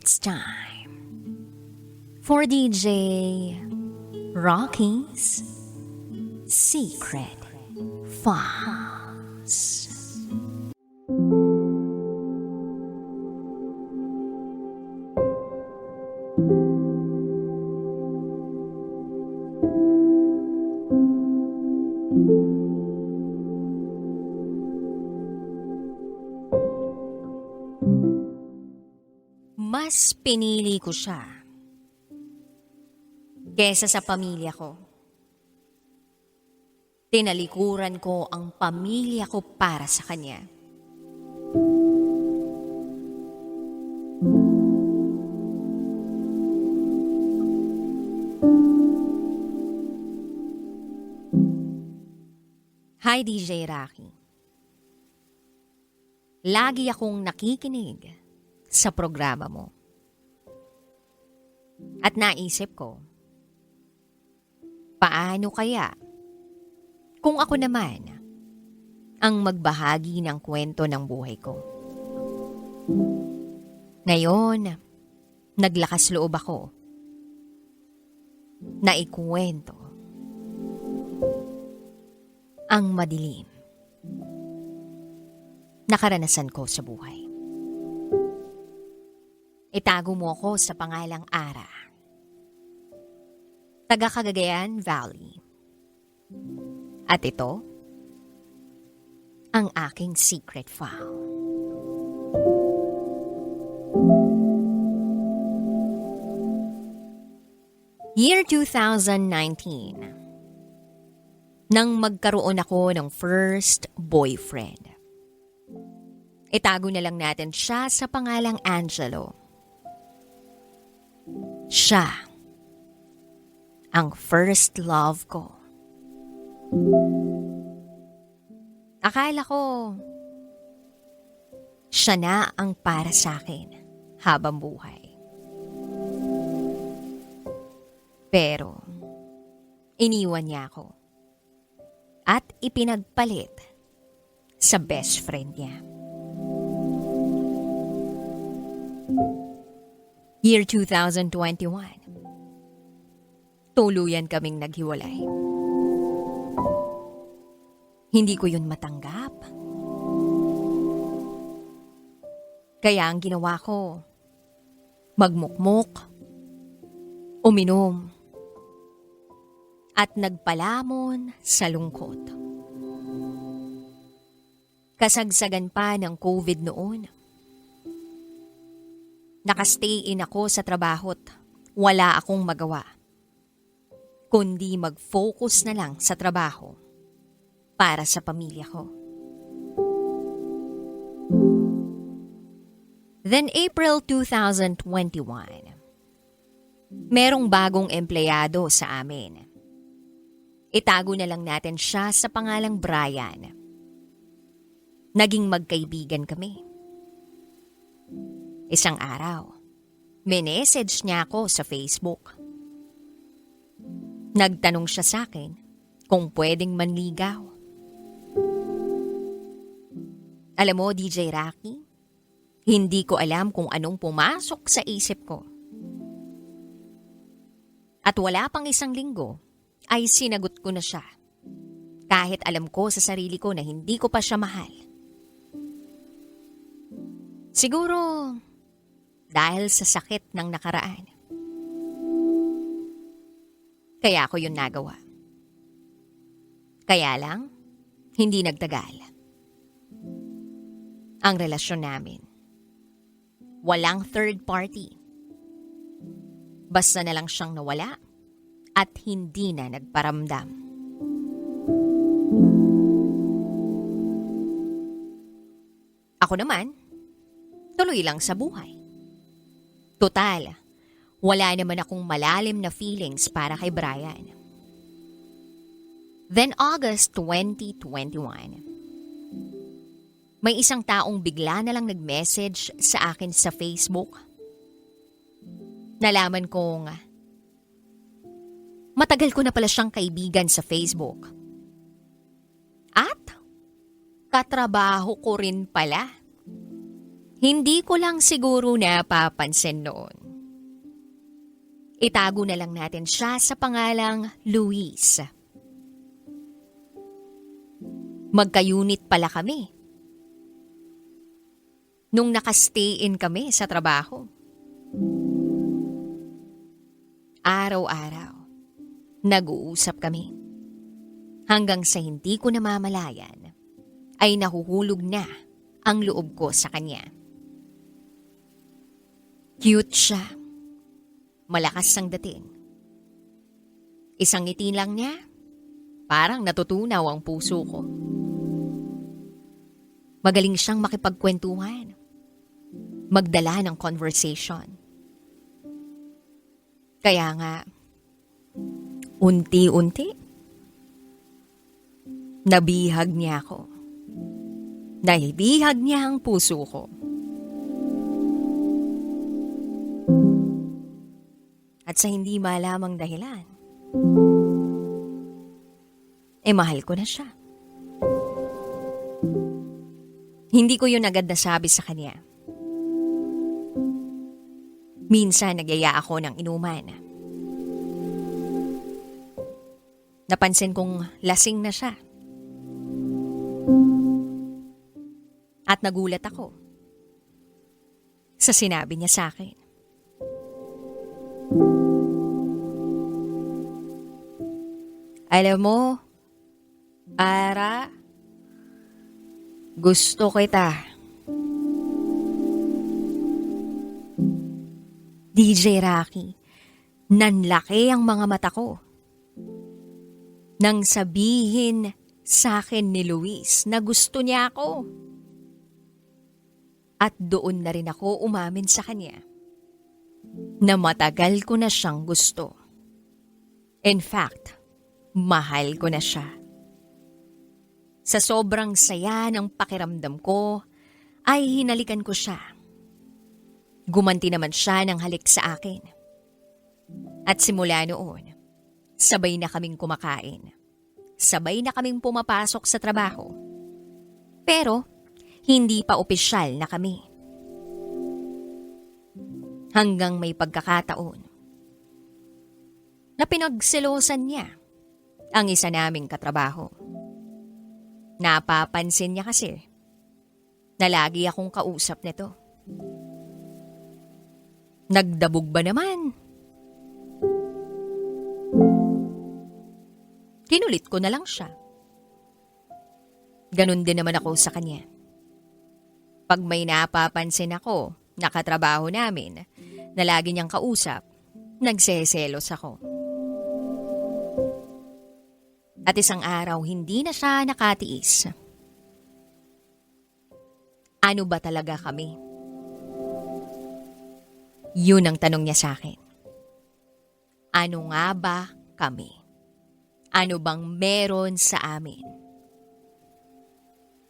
It's time for DJ Rocky's Secret Files. Mas pinili ko siya kesa sa pamilya ko. Tinalikuran ko ang pamilya ko para sa kanya. Hi DJ Rocky. Lagi akong nakikinig sa programa mo. At naisip ko, paano kaya kung ako naman ang magbahagi ng kwento ng buhay ko? Ngayon, naglakas loob ako na ikwento ang madilim na karanasan ko sa buhay. Itago mo ako sa pangalang Ara. Taga Cagayan Valley. At ito, ang aking secret file. Year 2019. Nang magkaroon ako ng first boyfriend. Itago na lang natin siya sa pangalang Angelo. Siya ang first love ko. Akala ko siya na ang para sa akin habang buhay. Pero iniwan niya ako at ipinagpalit sa best friend niya. Year 2021. Tuluyan kaming naghiwalay. Hindi ko yun matanggap. Kaya ang ginawa ko, magmukmok, uminom, at nagpalamon sa lungkot. Kasagsagan pa ng COVID noon. Nakastay in ako sa trabaho't wala akong magawa, kundi mag-focus na lang sa trabaho para sa pamilya ko. Then April 2021, merong bagong empleyado sa amin. Itago na lang natin siya sa pangalang Brian. Naging magkaibigan kami. Isang araw, minessage niya ako sa Facebook. Nagtanong siya sa akin kung pwedeng manligaw. Alam mo, DJ Rocky, hindi ko alam kung anong pumasok sa isip ko. At wala pang isang linggo, ay sinagot ko na siya. Kahit alam ko sa sarili ko na hindi ko pa siya mahal. Siguro, dahil sa sakit ng nakaraan. Kaya ako yun nagawa. Kaya lang, hindi nagtagal. Ang relasyon namin. Walang third party. Basta na lang siyang nawala at hindi na nagparamdam. Ako naman, tuloy lang sa buhay. Total, wala naman akong malalim na feelings para kay Brian. Then August 2021, may isang taong bigla na lang nag-message sa akin sa Facebook. Nalaman kong matagal ko na pala siyang kaibigan sa Facebook. At katrabaho ko rin pala. Hindi ko lang siguro napapansin noon. Itago na lang natin siya sa pangalang Luis. Magka-unit pala kami. Nung nakastay in kami sa trabaho. Araw-araw, nag-uusap kami. Hanggang sa hindi ko namamalayan, ay nahuhulog na ang loob ko sa kanya. Cute siya. Malakas ang dating. Isang ngiti lang niya, parang natutunaw ang puso ko. Magaling siyang makipagkwentuhan. Magdala ng conversation. Kaya nga, unti-unti, nabihag niya ako. Nahibihag niya ang puso ko. At sa hindi malamang dahilan, mahal ko na siya. Hindi ko yun agad nasabi sa kanya. Minsan nagyaya ako ng inuman. Napansin kong lasing na siya. At nagulat ako sa sinabi niya sa akin. Alam mo, Ara, gusto kita. DJ Rocky, nanlaki ang mga mata ko. Nang sabihin sa akin ni Luis na gusto niya ako. At doon na rin ako umamin sa kanya na matagal ko na siyang gusto. In fact, mahal ko na siya. Sa sobrang saya ng pakiramdam ko, ay hinalikan ko siya. Gumanti naman siya ng halik sa akin. At simula noon, sabay na kaming kumakain. Sabay na kaming pumapasok sa trabaho. Pero, hindi pa opisyal na kami. Hanggang may pagkakataon na pinagselosan niya ang isa naming katrabaho. Napapansin niya kasi na lagi akong kausap nito. Nagdabog ba naman? Kinulit ko na lang siya. Ganon din naman ako sa kanya. Pag may napapansin ako, nakatrabaho namin, na lagi niyang kausap, nagseselos ako. At isang araw, hindi na siya nakatiis. Ano ba talaga kami? Yun ang tanong niya sa akin. Ano nga ba kami? Ano bang meron sa amin?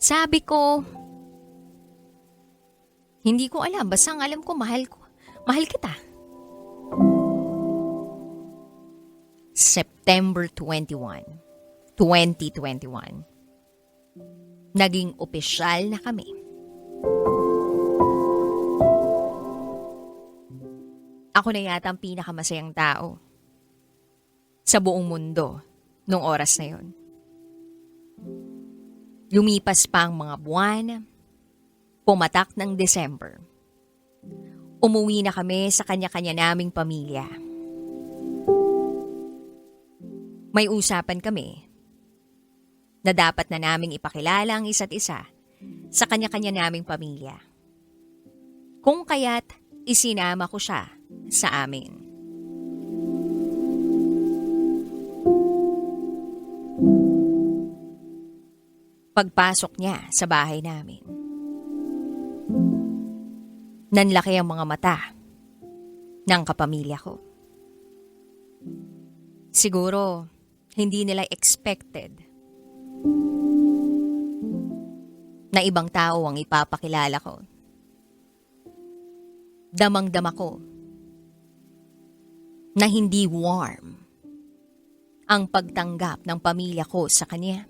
Sabi ko, hindi ko alam. Basta ang alam ko, mahal kita. September 21, 2021. Naging opisyal na kami. Ako na yata ang pinakamasayang tao sa buong mundo nung oras na yon. Lumipas pa ang mga buwan, pumatak ng December. Umuwi na kami sa kanya-kanya naming pamilya. May usapan kami na dapat na naming ipakilala ang isa't isa sa kanya-kanya naming pamilya. Kung kaya't isinama ko siya sa amin. Pagpasok niya sa bahay namin, nanlaki ang mga mata ng kapamilya ko. Siguro, hindi nila expected na ibang tao ang ipapakilala ko. Damang-dama ko na hindi warm ang pagtanggap ng pamilya ko sa kanya.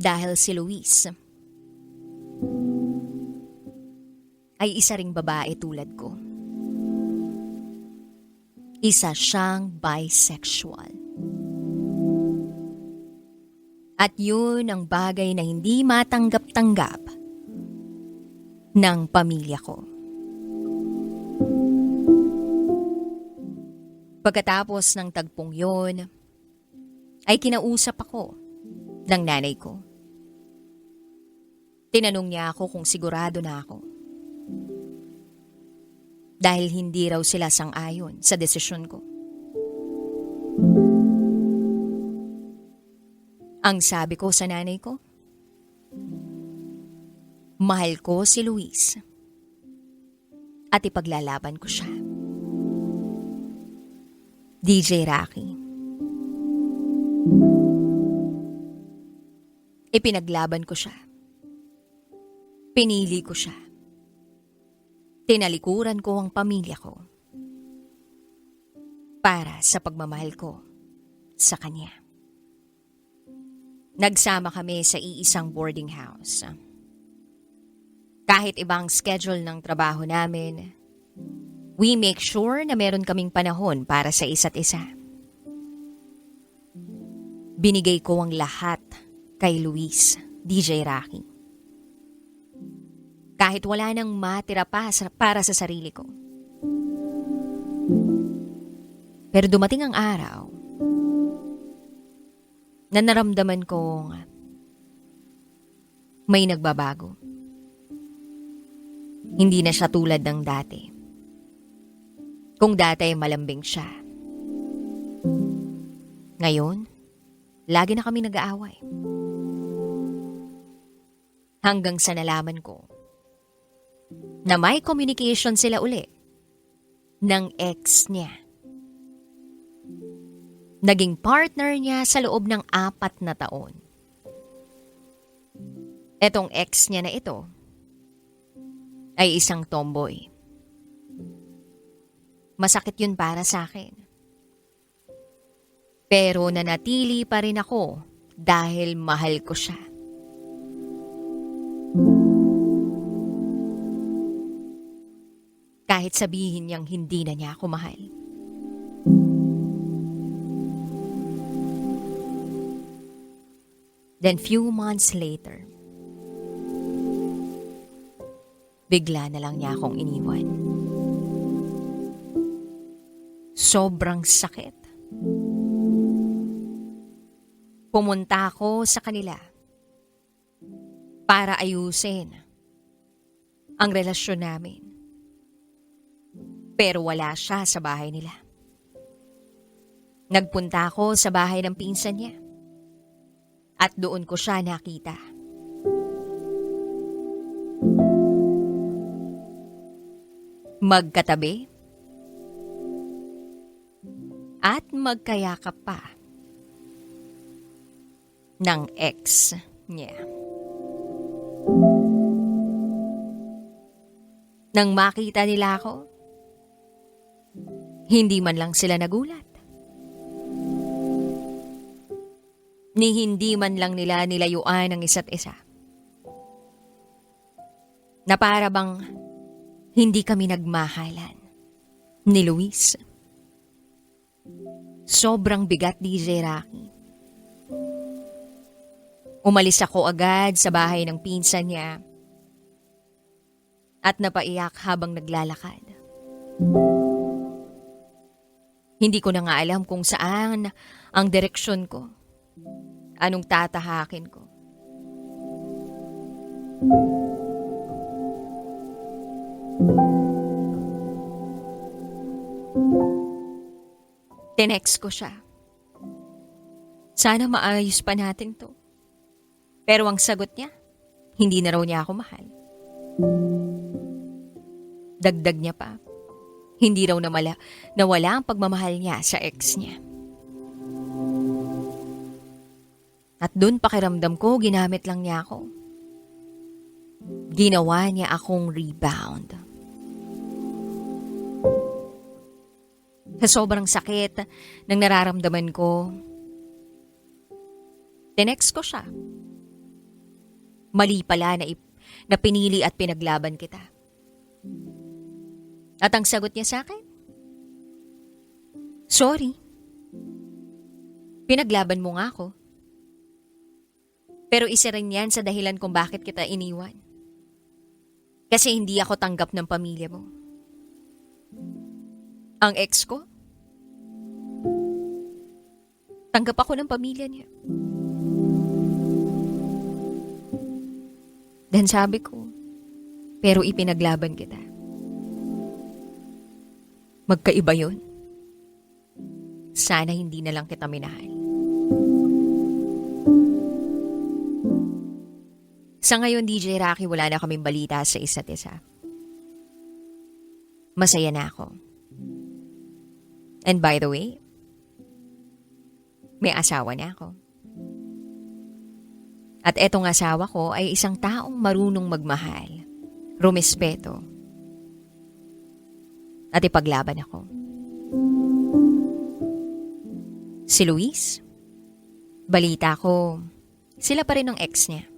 Dahil si Luis ay isa ring babae tulad ko. Isa siyang bisexual. At yun ang bagay na hindi matanggap-tanggap ng pamilya ko. Pagkatapos ng tagpong yun, ay kinausap ako ng nanay ko. Tinanong niya ako kung sigurado na ako. Dahil hindi raw sila sang-ayon sa desisyon ko. Ang sabi ko sa nanay ko, mahal ko si Luis at ipaglalaban ko siya. DJ Rocky. Ipinaglaban ko siya. Pinili ko siya. Tinalikuran ko ang pamilya ko para sa pagmamahal ko sa kanya. Nagsama kami sa iisang boarding house. Kahit ibang schedule ng trabaho namin, we make sure na meron kaming panahon para sa isa't isa. Binigay ko ang lahat kay Luis, DJ Rocky. Kahit wala nang matira pa para sa sarili ko. Pero dumating ang araw na naramdaman kong may nagbabago. Hindi na siya tulad ng dati. Kung dati ay malambing siya. Ngayon, lagi na kami nag-aaway. Hanggang sa nalaman ko na may communication sila uli ng ex niya. Naging partner niya sa loob ng 4 na taon. Etong ex niya na ito ay isang tomboy. Masakit yun para sa akin. Pero nanatili pa rin ako dahil mahal ko siya. Kahit sabihin niyang hindi na niya ako mahal. Then few months later, bigla na lang niya akong iniwan. Sobrang sakit. Pumunta ako sa kanila para ayusin ang relasyon namin. Pero wala siya sa bahay nila. Nagpunta ako sa bahay ng pinsan niya. At doon ko siya nakita. Magkatabi at magkayakap pa ng ex niya. Nang makita nila ako, hindi man lang sila nagulat. Ni hindi man lang nila nilayuan ang isa't isa. Na para bang hindi kami nagmahalan ni Luis. Sobrang bigat, DJ Rocky. Umalis ako agad sa bahay ng pinsan niya at napaiyak habang naglalakad. Hindi ko na nga alam kung saan ang direksyon ko. Anong tatahakin ko? Tinext ko siya. Sana maayos pa natin to. Pero ang sagot niya, hindi na raw niya ako mahal. Dagdag niya pa, hindi raw nawala ang pagmamahal niya sa ex niya. At dun pakiramdam ko, ginamit lang niya ako. Ginawa niya akong rebound. Sa sobrang sakit ng nararamdaman ko, tinext ko siya Mali pala na pinili at pinaglaban kita. At ang sagot niya sa akin? Sorry. Pinaglaban mo nga ako. Pero isa rin yan sa dahilan kung bakit kita iniwan. Kasi hindi ako tanggap ng pamilya mo. Ang ex ko? Tanggap ako ng pamilya niya. Dan sabi ko, pero ipinaglaban kita. Magkaiba yun. Sana hindi na lang kita minahal. Sa ngayon, DJ Rocky, wala na kaming balita sa isa't isa. Masaya na ako. And by the way, may asawa na ako. At etong asawa ko ay isang taong marunong magmahal, rumespeto, at ipaglaban ako. Si Luis, balita ko, sila pa rin ang ex niya.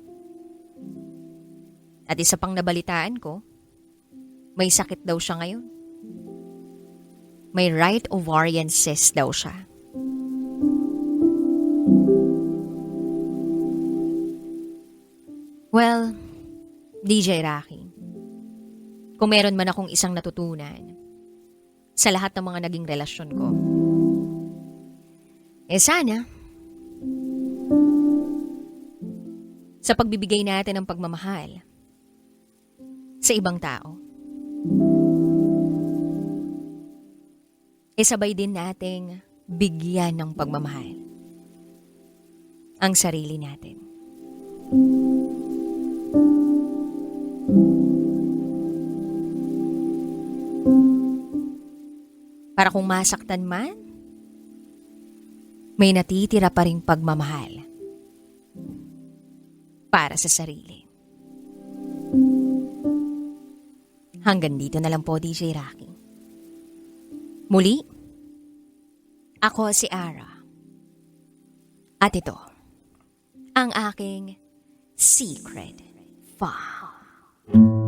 At isa pang nabalitaan ko, may sakit daw siya ngayon. May right ovarian cyst daw siya. Well, DJ Rocky, kung meron man akong isang natutunan sa lahat ng mga naging relasyon ko, sana, sa pagbibigay natin ng pagmamahal sa ibang tao, sabay din nating bigyan ng pagmamahal ang sarili natin. Para kung masaktan man, may natitira pa ring pagmamahal para sa sarili. Hanggang dito na lang po, DJ Rocky. Muli, ako si Ara. At ito, ang aking secret file.